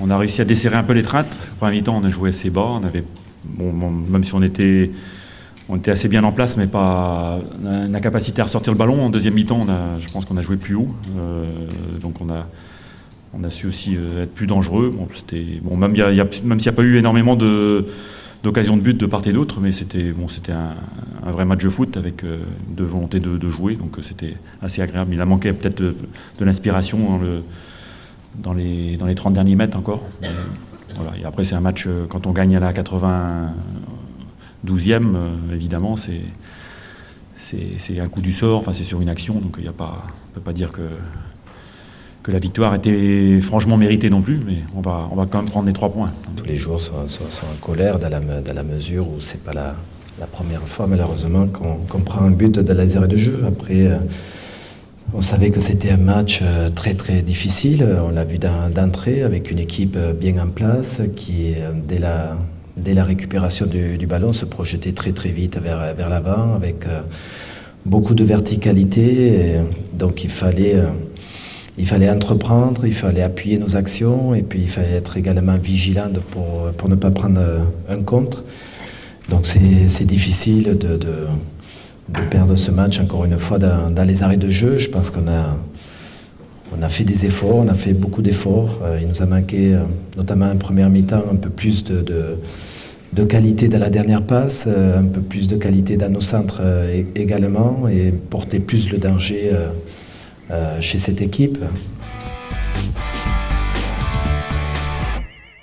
on a réussi à desserrer un peu l'étreinte, parce qu'en première mi-temps, on a joué assez bas. On avait, même si on était assez bien en place, mais pas la capacité à ressortir le ballon. En deuxième mi-temps, je pense qu'on a joué plus haut. Donc on a su aussi être plus dangereux. Même s'il n'y a pas eu énormément d'occasions de but de part et d'autre, mais c'était un vrai match de foot avec de volonté de jouer. Donc c'était assez agréable. Il a manqué peut-être de l'inspiration dans les 30 derniers mètres encore. Voilà. Et après, c'est un match, quand on gagne à la 92e, évidemment, c'est un coup du sort, enfin, c'est sur une action, donc on ne peut pas dire que la victoire était franchement méritée non plus, mais on va quand même prendre les 3 points. Tous les joueurs sont en colère dans la mesure où c'est pas la première fois, malheureusement, qu'on prend un but de les arrêts de jeu. Après, on savait que c'était un match très très difficile. On l'a vu d'entrée avec une équipe bien en place qui, dès la récupération du ballon, se projetait très très vite vers l'avant avec beaucoup de verticalité. Et donc il fallait entreprendre, il fallait appuyer nos actions et puis il fallait être également vigilant pour ne pas prendre un contre. Donc c'est difficile de perdre ce match encore une fois dans les arrêts de jeu. Je pense qu'on a fait des efforts, on a fait beaucoup d'efforts. Il nous a manqué, notamment en première mi-temps, un peu plus de qualité dans la dernière passe, un peu plus de qualité dans nos centres également et porter plus le danger chez cette équipe.